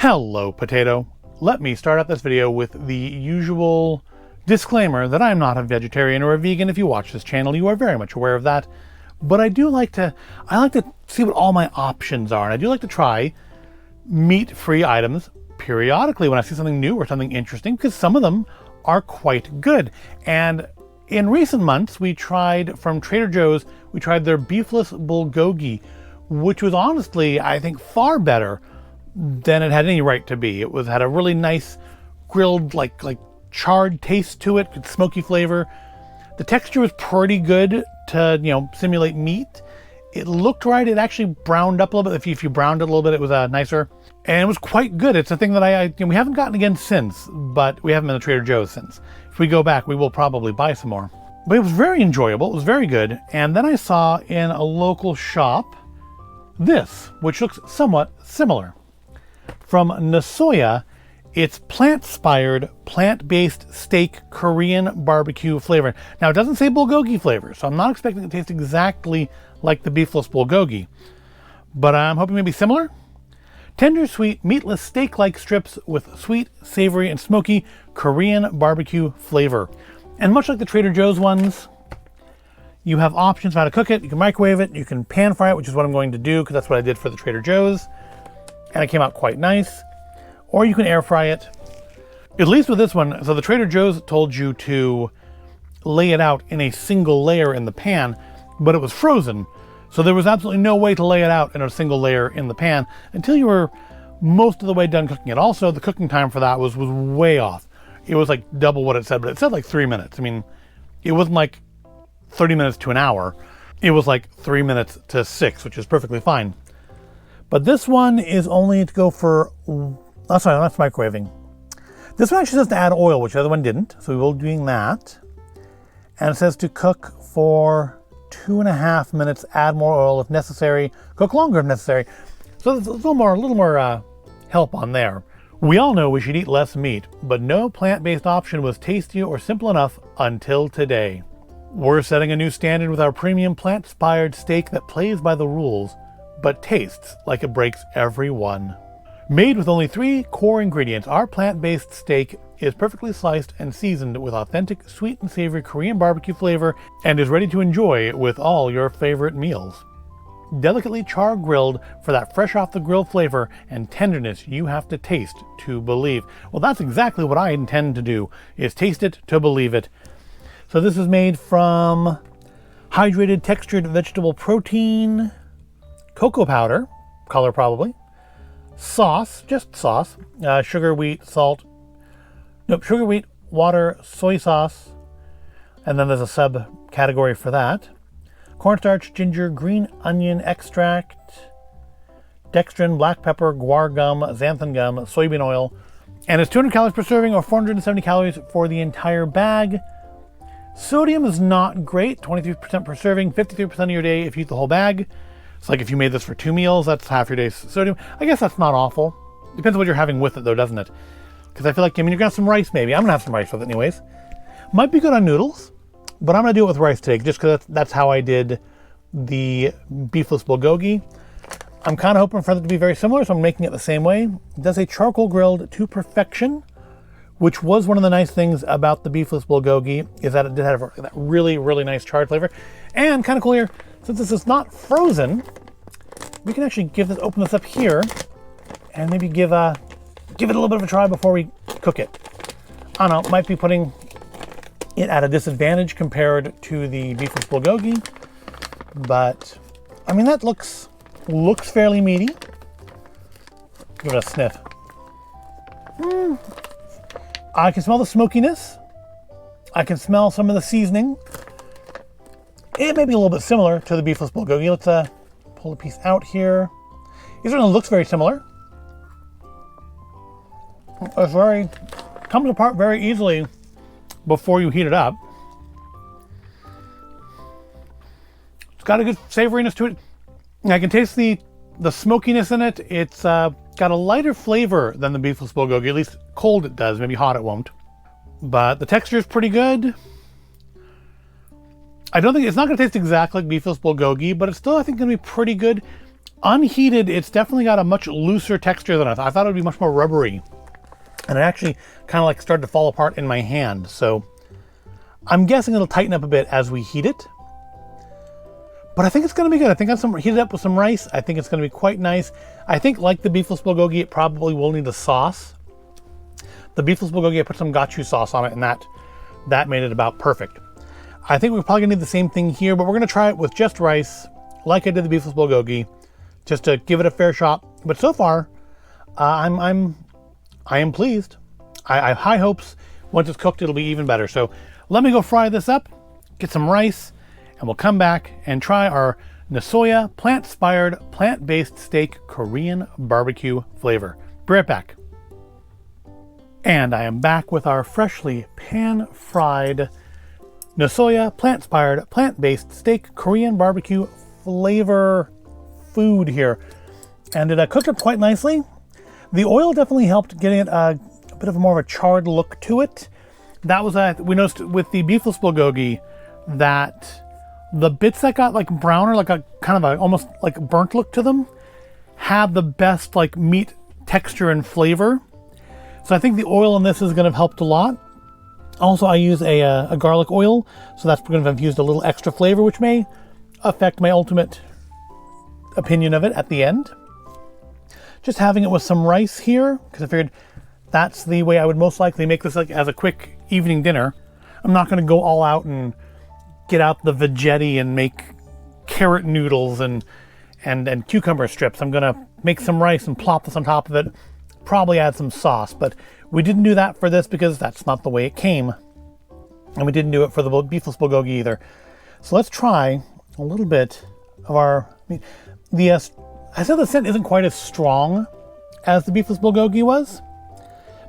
Hello, potato. Let me start out this video with the usual disclaimer that I'm not a vegetarian or a vegan. If you watch this channel, you are very much aware of that. But I like to see what all my options are. And I do like to try meat-free items periodically when I see something new or something interesting, because some of them are quite good. And in recent months, we tried from Trader Joe's, we tried their Beefless Bulgogi, which was honestly, I think, far better than it had any right to be. It had a really nice grilled, like charred taste to it, good smoky flavor. The texture was pretty good to, simulate meat. It looked right. It actually browned up a little bit. If you browned it a little bit, it was nicer. And it was quite good. It's a thing that we haven't gotten again since, but we haven't been to Trader Joe's since. If we go back, we will probably buy some more. But it was very enjoyable. It was very good. And then I saw in a local shop this, which looks somewhat similar. From Nasoya, it's Plantspired, plant-based steak Korean barbecue flavor. Now, it doesn't say bulgogi flavor, so I'm not expecting it to taste exactly like the Beefless Bulgogi, but I'm hoping maybe similar. Tender, sweet, meatless steak-like strips with sweet, savory, and smoky Korean barbecue flavor. And much like the Trader Joe's ones, you have options on how to cook it. You can microwave it, you can pan fry it, which is what I'm going to do because that's what I did for the Trader Joe's. And it came out quite nice. Or you can air fry it. At least with this one, so the Trader Joe's told you to lay it out in a single layer in the pan, but it was frozen. So there was absolutely no way to lay it out in a single layer in the pan until you were most of the way done cooking it. Also, the cooking time for that was way off. It was like double what it said, but it said like 3 minutes. I mean, it wasn't like 30 minutes to an hour. It was like 3 minutes to 6, which is perfectly fine. But this one is only to go for, oh sorry, that's microwaving. This one actually says to add oil, which the other one didn't. So we will be doing that. And it says to cook for 2.5 minutes, add more oil if necessary, cook longer if necessary. So there's a little more help on there. We all know we should eat less meat, but no plant-based option was tasty or simple enough until today. We're setting a new standard with our premium plant-inspired steak that plays by the rules, but tastes like it breaks every one. Made with only 3 core ingredients, our plant-based steak is perfectly sliced and seasoned with authentic sweet and savory Korean barbecue flavor and is ready to enjoy with all your favorite meals. Delicately char-grilled for that fresh off the grill flavor and tenderness you have to taste to believe. Well, that's exactly what I intend to do, is taste it to believe it. So this is made from hydrated textured vegetable protein, cocoa powder, color probably, sauce, just sauce, sugar, wheat, salt, sugar, wheat, water, soy sauce, and then there's a subcategory for that. Cornstarch, ginger, green onion extract, dextrin, black pepper, guar gum, xanthan gum, soybean oil, and it's 200 calories per serving or 470 calories for the entire bag. Sodium is not great, 23% per serving, 53% of your day if you eat the whole bag. It's like if you made this for 2 meals, that's half your day's sodium. I guess that's not awful. Depends on what you're having with it though, doesn't it? Because I feel like, you're gonna have some rice maybe. I'm gonna have some rice with it anyways. Might be good on noodles, but I'm gonna do it with rice today just because that's how I did the Beefless Bulgogi. I'm kind of hoping for it to be very similar, so I'm making it the same way. It does a charcoal grilled to perfection, which was one of the nice things about the Beefless Bulgogi, is that it did have that really, really nice charred flavor. And kind of cool here, since this is not frozen, we can actually open this up here and maybe give it a little bit of a try before we cook it. I don't know, might be putting it at a disadvantage compared to the Beefless Bulgogi, but I mean, that looks fairly meaty. Give it a sniff. I can smell the smokiness. I can smell some of the seasoning. It may be a little bit similar to the Beefless Bulgogi. Let's pull a piece out here. It certainly looks very similar. It comes apart very easily before you heat it up. It's got a good savoriness to it. I can taste the smokiness in it. It's got a lighter flavor than the Beefless Bulgogi. At least cold it does, maybe hot it won't. But the texture is pretty good. I don't think it's not going to taste exactly like Beefless Bulgogi, but it's still, I think, going to be pretty good. Unheated, it's definitely got a much looser texture than I thought. I thought it would be much more rubbery. And it actually kind of like started to fall apart in my hand. So I'm guessing it'll tighten up a bit as we heat it. But I think it's going to be good. I think I'll heat it up with some rice. I think it's going to be quite nice. I think, like the Beefless Bulgogi, it probably will need a sauce. The Beefless Bulgogi, I put some gachu sauce on it, and that made it about perfect. I think we're probably going to need the same thing here, but we're going to try it with just rice, like I did the Beefless Bulgogi, just to give it a fair shot. But so far, I am pleased. I have high hopes. Once it's cooked, it'll be even better. So let me go fry this up, get some rice, and we'll come back and try our Nasoya plant-inspired, plant-based steak Korean barbecue flavor. Be right back. And I am back with our freshly pan-fried Nasoya plant-inspired, plant-based steak Korean barbecue flavor food here. And it cooked up quite nicely. The oil definitely helped getting it a bit of more of a charred look to it. That was, we noticed with the Beefless Bulgogi that the bits that got like browner, like a kind of a almost like burnt look to them, had the best like meat texture and flavor. So I think the oil in this is going to have helped a lot. Also, I use a garlic oil, so that's going to have used a little extra flavor, which may affect my ultimate opinion of it at the end. Just having it with some rice here, because I figured that's the way I would most likely make this like as a quick evening dinner. I'm not going to go all out and get out the veggetti and make carrot noodles and cucumber strips. I'm going to make some rice and plop this on top of it, probably add some sauce, but we didn't do that for this because that's not the way it came. And we didn't do it for the Beefless Bulgogi either. So let's try a little bit of our, I said the scent isn't quite as strong as the Beefless Bulgogi was.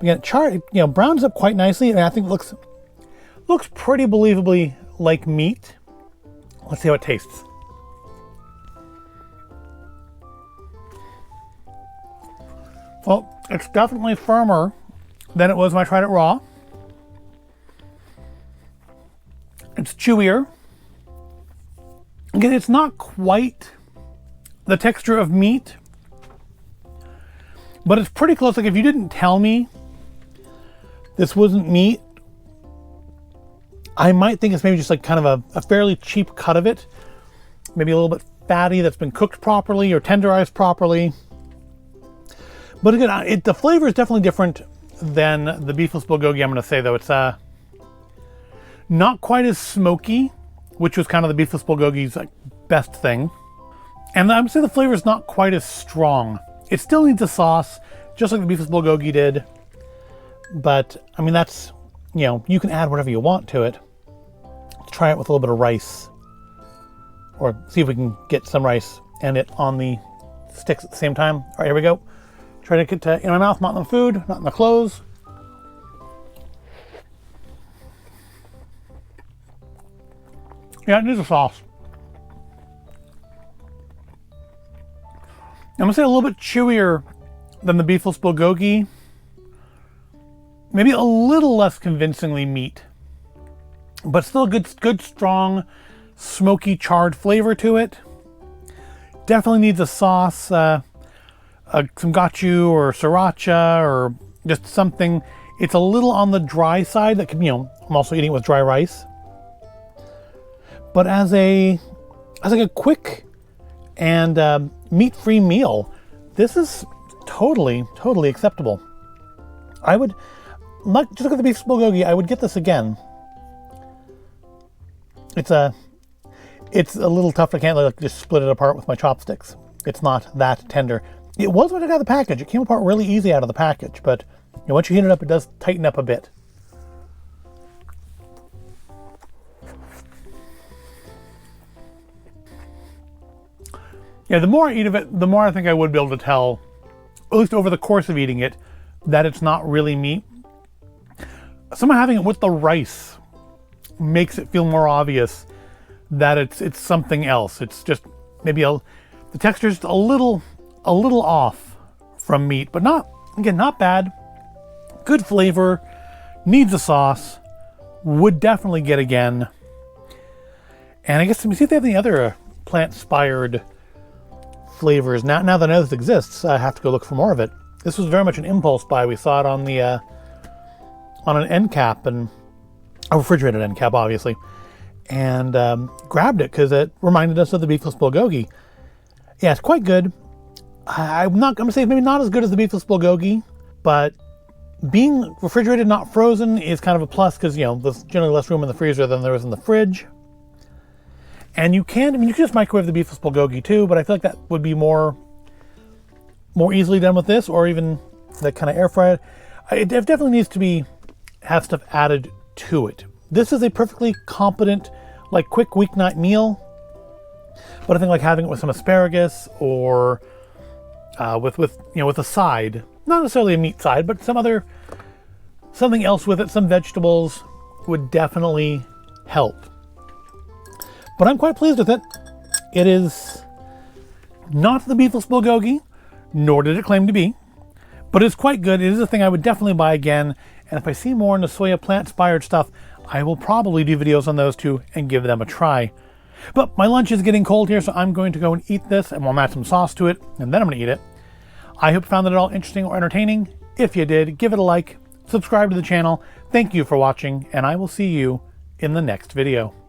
But again, browns up quite nicely, and I think it looks pretty believably like meat. Let's see how it tastes. Well, it's definitely firmer than it was when I tried it raw. It's chewier. Again, it's not quite the texture of meat, but it's pretty close. Like if you didn't tell me this wasn't meat, I might think it's maybe just like kind of a fairly cheap cut of it. Maybe a little bit fatty that's been cooked properly or tenderized properly. But again, the flavor is definitely different than the Beefless Bulgogi, I'm going to say, though. It's not quite as smoky, which was kind of the Beefless Bulgogi's like, best thing. And I would say the flavor is not quite as strong. It still needs a sauce, just like the Beefless Bulgogi did. But, I mean, that's, you can add whatever you want to it. Let's try it with a little bit of rice. Or see if we can get some rice and it on the sticks at the same time. All right, here we go. Try to get in my mouth, not in the food, not in the clothes. Yeah, it needs a sauce. I'm going to say a little bit chewier than the Beefless Bulgogi. Maybe a little less convincingly meat. But still good, strong, smoky, charred flavor to it. Definitely needs a sauce. Some gachu or sriracha or just something. It's a little on the dry side. That can, I'm also eating it with dry rice. But as like a quick and meat-free meal, this is totally acceptable. I would, just look at the Beefless Bulgogi, I would get this again. It's a little tough. I can't like just split it apart with my chopsticks. It's not that tender. It was when I got the package. It came apart really easy out of the package, but once you heat it up, it does tighten up a bit. Yeah, the more I eat of it, the more I think I would be able to tell, at least over the course of eating it, that it's not really meat. Somehow having it with the rice makes it feel more obvious that it's something else. It's just maybe the texture's just a little off from meat, but not bad. Good flavor, needs a sauce, would definitely get again. And I guess let me see if they have any other plant-inspired flavors. Now that I know this exists, I have to go look for more of it. This was very much an impulse buy. We saw it on the on an end cap, and a refrigerated end cap, obviously, and grabbed it because it reminded us of the Beefless Bulgogi. Yeah, it's quite good. I'm gonna say maybe not as good as the Beefless Bulgogi, but being refrigerated, not frozen, is kind of a plus because, you know, there's generally less room in the freezer than there is in the fridge. And you can just microwave the Beefless Bulgogi too, but I feel like that would be more easily done with this, or even that kind of air fryer. It definitely needs to have stuff added to it. This is a perfectly competent, like, quick weeknight meal, but I think like having it with some asparagus or with a side, not necessarily a meat side, but something else with it, some vegetables, would definitely help. But I'm quite pleased with it. It is not the Beefless Bulgogi, nor did it claim to be, but it's quite good. It is a thing I would definitely buy again, and if I see more Nasoya Plantspired stuff, I will probably do videos on those too and give them a try. But my lunch is getting cold here, so I'm going to go and eat this, and we'll add some sauce to it, and then I'm going to eat it. I hope you found it all interesting or entertaining. If you did, give it a like, subscribe to the channel. Thank you for watching, and I will see you in the next video.